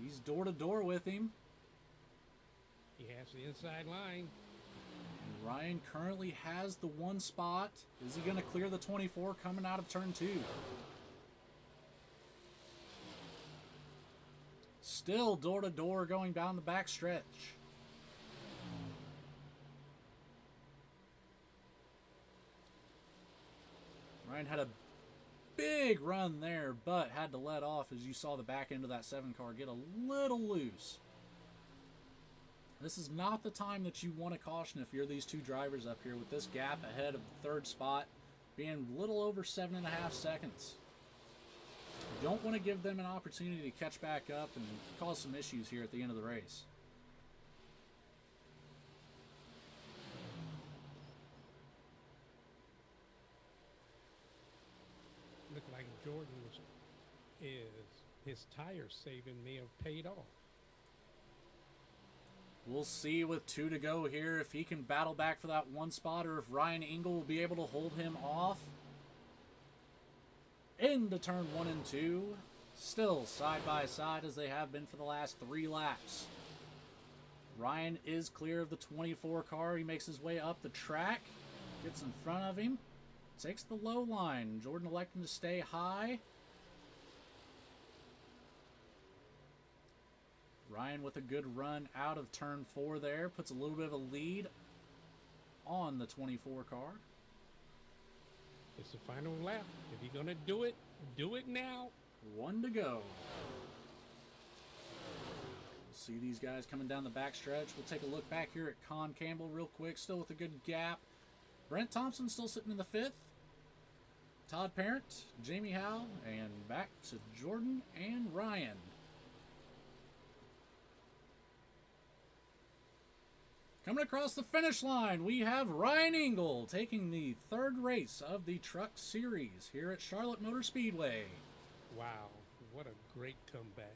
He's door to door with him. He has the inside line. And Ryan currently has the 1 spot. Is he going to clear the 24 coming out of turn 2? Still door to door going down the back stretch. Ryan had a big run there, but had to let off as you saw the back end of that 7 car get a little loose. This is not the time that you want to caution if you're these 2 drivers up here, with this gap ahead of the 3rd spot being a little over 7.5 seconds. You don't want to give them an opportunity to catch back up and cause some issues here at the end of the race. Look like Jordan's his tire saving may have paid off. We'll see with 2 to go here if he can battle back for that 1 spot or if Ryan Engel will be able to hold him off. Into turn 1 and 2. Still side by side as they have been for the last 3 laps. Ryan is clear of the 24 car. He makes his way up the track. Gets in front of him. Takes the low line. Jordan electing to stay high. Ryan with a good run out of turn 4 there. Puts a little bit of a lead on the 24 car. It's the final lap. If you're going to do it now. 1 to go. We'll see these guys coming down the backstretch. We'll take a look back here at Con Campbell real quick. Still with a good gap. Brent Thompson still sitting in the 5th. Todd Parent, Jamie Howe, and back to Jordan and Ryan. Coming across the finish line, we have Ryan Engel taking the 3rd race of the Truck Series here at Charlotte Motor Speedway. Wow, what a great comeback.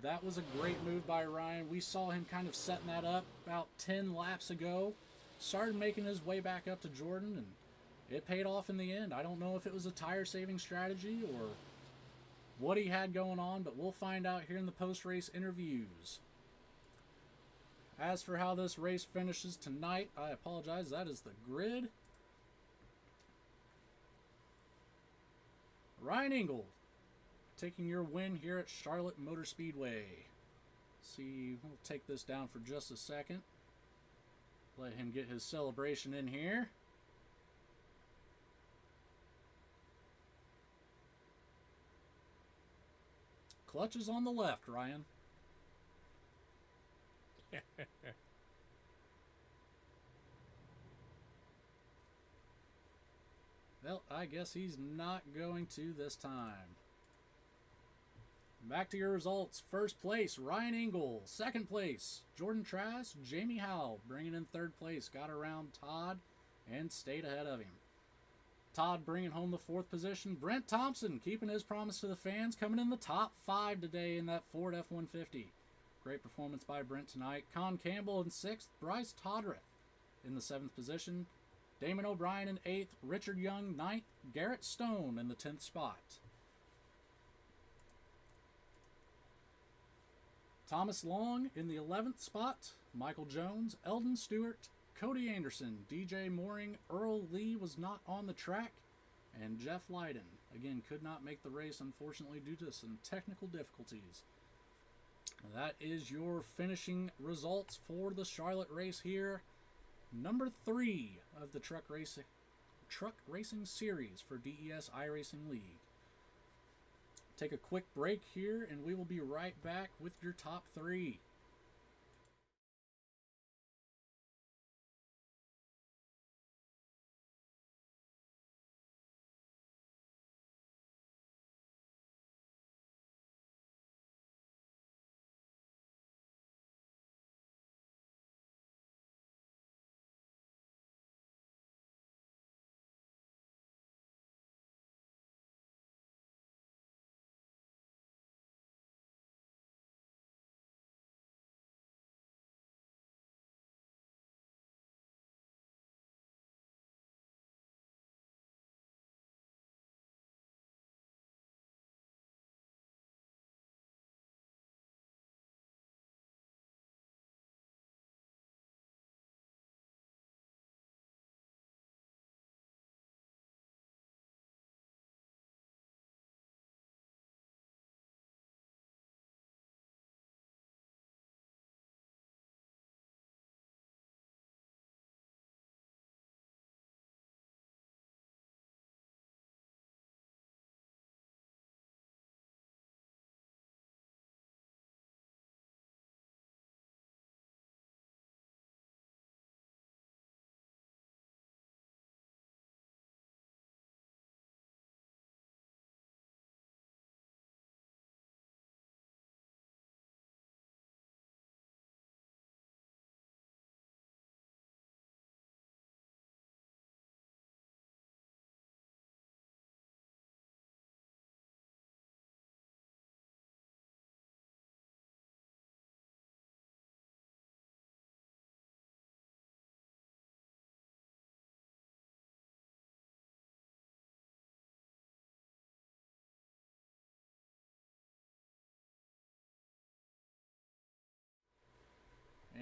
That was a great move by Ryan. We saw him kind of setting that up about 10 laps ago. Started making his way back up to Jordan, and it paid off in the end. I don't know if it was a tire-saving strategy or what he had going on, but we'll find out here in the post-race interviews. As for how this race finishes tonight, I apologize. That is the grid. Ryan Engel taking your win here at Charlotte Motor Speedway. See, we'll take this down for just a second. Let him get his celebration in here. Clutch is on the left, Ryan. Well, I guess he's not going to this time. Back to your results. First place, Ryan Engel. Second place, Jordan Trask, Jamie Howe bringing in 3rd place. Got around Todd and stayed ahead of him. Todd bringing home the 4th position. Brent Thompson keeping his promise to the fans, coming in the top 5 today in that Ford F-150. Great performance by Brent tonight. Con Campbell in 6th. Bryce Todreth in the 7th position. Damon O'Brien in 8th. Richard Young 9th. Garrett Stone in the 10th spot. Thomas Long in the 11th spot. Michael Jones, Eldon Stewart, Cody Anderson, DJ Mooring, Earl Lee was not on the track, and Jeff Lydon, again, could not make the race, unfortunately, due to some technical difficulties. That is your finishing results for the Charlotte race here. Number 3 of the truck racing series for DES iRacing League. Take a quick break here, and we will be right back with your top 3.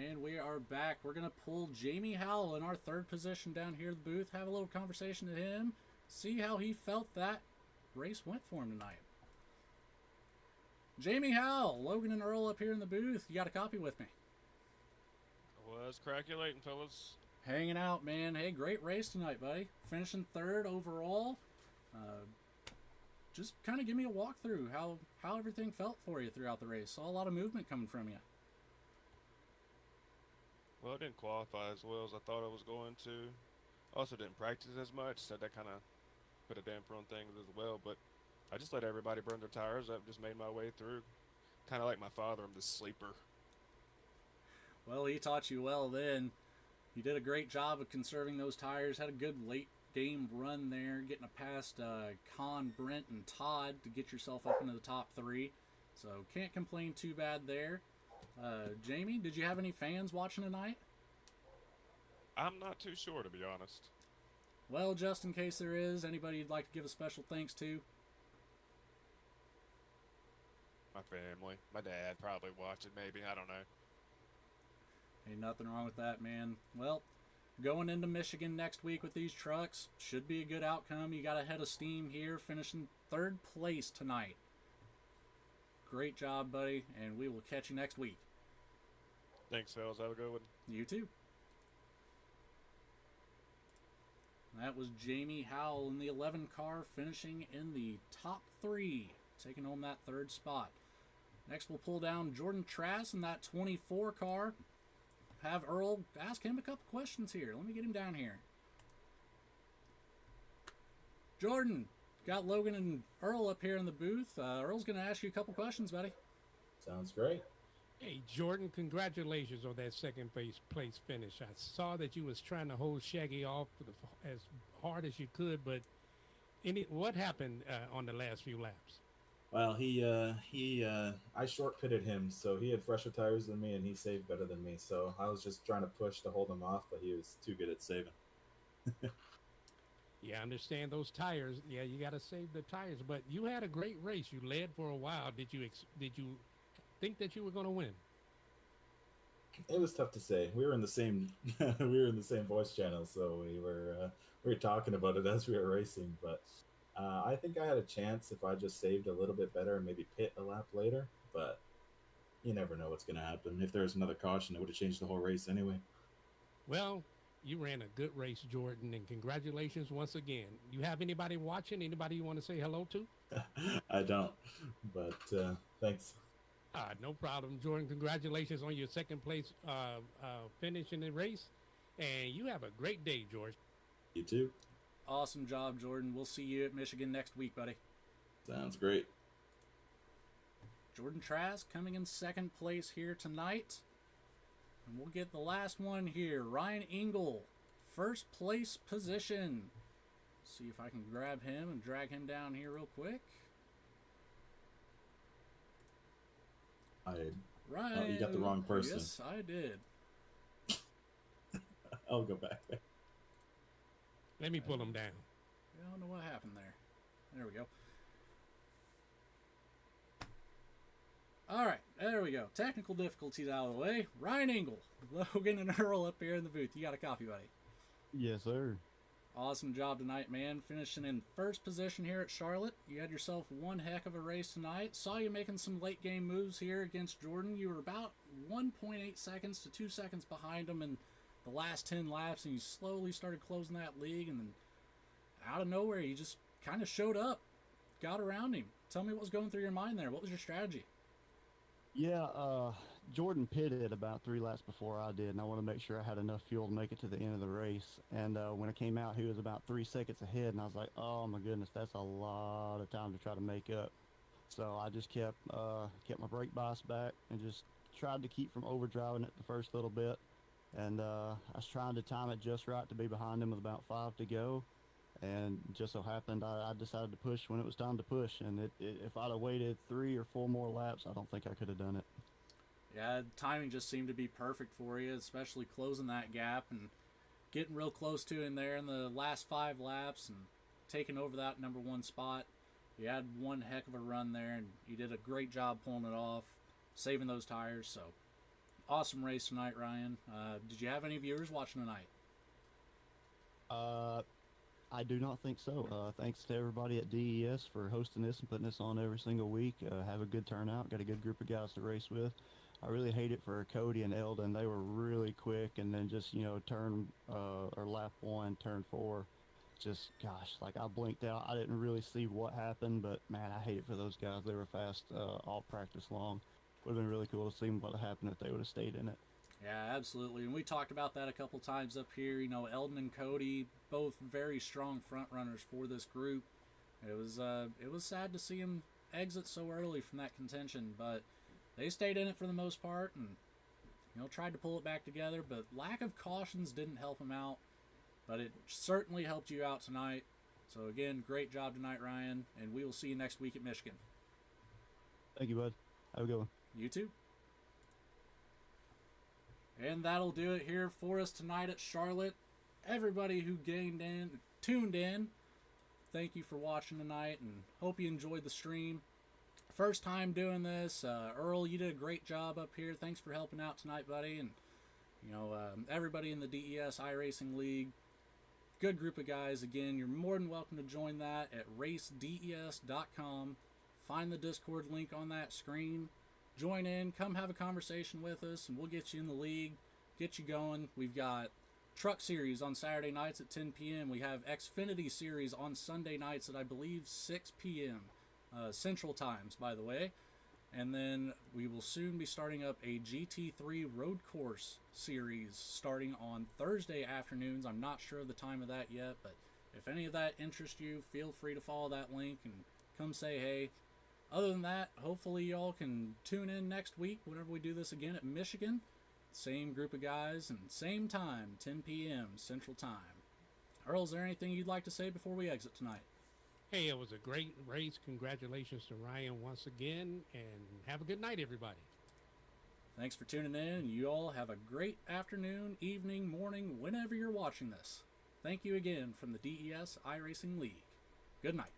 And we are back. We're going to pull Jamie Howell in our third position down here at the booth, have a little conversation with him, see how he felt that race went for him tonight. Jamie Howell, Logan and Earl up here in the booth. You got a copy with me? Was crackulating, fellas. Hanging out, man. Hey, great race tonight, buddy. Finishing third overall. Just kind of give me a walkthrough how everything felt for you throughout the race. Saw a lot of movement coming from you. Well, I didn't qualify as well as I thought I was going to. Also didn't practice as much, so that kind of put a damper on things as well. But I just let everybody burn their tires up, just made my way through. Kind of like my father, I'm the sleeper. Well, he taught you well then. You did a great job of conserving those tires. Had a good late game run there, getting a past Con, Brent, and Todd to get yourself up into the top 3. So can't complain too bad there. Jamie, did you have any fans watching tonight? I'm not too sure, to be honest. Well, just in case there is, anybody you'd like to give a special thanks to? My family. My dad probably watching, maybe. I don't know. Ain't nothing wrong with that, man. Well, going into Michigan next week with these trucks should be a good outcome. You got a head of steam here, finishing third place tonight. Great job, buddy, and we will catch you next week. Thanks, fellas. Have a good one. You too. That was Jamie Howell in the 11 car, finishing in the top 3, taking home that third spot. Next, we'll pull down Jordan Trask in that 24 car. Have Earl ask him a couple questions here. Let me get him down here. Jordan, got Logan and Earl up here in the booth. Earl's going to ask you a couple questions, buddy. Sounds great. Hey, Jordan, congratulations on that second place finish. I saw that you was trying to hold Shaggy off as hard as you could, but what happened on the last few laps? Well, I short pitted him, so he had fresher tires than me, and he saved better than me. So I was just trying to push to hold him off, but he was too good at saving. Yeah, I understand those tires. Yeah, you got to save the tires, but you had a great race. You led for a while. Did you think that you were going to win? It was tough to say. We were in the same voice channel, so we were talking about it as we were racing. But I think I had a chance if I just saved a little bit better and maybe pit a lap later. But you never know what's going to happen. If there was another caution, it would have changed the whole race anyway. Well, you ran a good race, Jordan, and congratulations once again. You have anybody watching? Anybody you want to say hello to? I don't, but thanks. No problem, Jordan. Congratulations on your second place finish in the race. And you have a great day, George. You too. Awesome job, Jordan. We'll see you at Michigan next week, buddy. Sounds great. Jordan Trask coming in second place here tonight. And we'll get the last one here. Ryan Engel, first place position. See if I can grab him and drag him down here real quick. Right. Oh, you got the wrong person. Yes, I did. I'll go back there. Let me pull him down. I don't know what happened there. There we go. All right, there we go. Technical difficulties out of the way. Ryan Engel, Logan, and Earl up here in the booth. You got a copy, buddy? Yes, sir. Awesome job tonight, man. Finishing in first position here at Charlotte. You had yourself one heck of a race tonight. Saw you making some late game moves here against Jordan. You were about 1.8 seconds to 2 seconds behind him in the last 10 laps, and you slowly started closing that lead, and then out of nowhere, you just kind of showed up, got around him. Tell me what was going through your mind there. What was your strategy? Yeah, Jordan pitted about 3 laps before I did, and I want to make sure I had enough fuel to make it to the end of the race. And when I came out, he was about 3 seconds ahead, and I was like, oh my goodness, that's a lot of time to try to make up. So I just kept my brake bias back and just tried to keep from overdriving it the first little bit. And I was trying to time it just right to be behind him with about 5 to go. And just so happened, I decided to push when it was time to push. And if I'd have waited 3 or 4 more laps, I don't think I could have done it. Yeah, timing just seemed to be perfect for you, especially closing that gap and getting real close to in there in the last 5 laps and taking over that number 1 spot. You had one heck of a run there, and you did a great job pulling it off, saving those tires. So Awesome race tonight, Ryan. Did you have any viewers watching tonight? I do not think so. Thanks to everybody at DES for hosting this and putting this on every single week. Have a good turnout. Got a good group of guys to race with. I really hate it for Cody and Eldon. They were really quick, and then just, turn or lap 1, turn 4. Just, gosh, like I blinked out. I didn't really see what happened, but man, I hate it for those guys. They were fast all practice long. Would have been really cool to see what would happen if they would have stayed in it. Yeah, absolutely. And we talked about that a couple times up here. Eldon and Cody, both very strong front runners for this group. It was sad to see them exit so early from that contention, but they stayed in it for the most part and tried to pull it back together. But lack of cautions didn't help them out, but it certainly helped you out tonight. So again, great job tonight, Ryan, and we will see you next week at Michigan. Thank you, bud. Have a good one. You too. And that'll do it here for us tonight at Charlotte. Everybody who tuned in, thank you for watching tonight, and hope you enjoyed the stream. First time doing this. Earl, you did a great job up here. Thanks for helping out tonight, buddy. And, everybody in the DES iRacing League, good group of guys. Again, you're more than welcome to join that at raceds.com. Find the Discord link on that screen. Join in, come have a conversation with us, and we'll get you in the league, get you going. We've got Truck Series on Saturday nights at 10 p.m. We have Xfinity Series on Sunday nights at, I believe, 6 p.m. Central Times, by the way. And then we will soon be starting up a GT3 Road Course Series starting on Thursday afternoons. I'm not sure of the time of that yet, but if any of that interests you, feel free to follow that link and come say hey. Other than that, hopefully y'all can tune in next week whenever we do this again at Michigan. Same group of guys and same time, 10 p.m. Central Time. Earl, is there anything you'd like to say before we exit tonight? Hey, it was a great race. Congratulations to Ryan once again, and have a good night, everybody. Thanks for tuning in. You all have a great afternoon, evening, morning, whenever you're watching this. Thank you again from the DES iRacing League. Good night.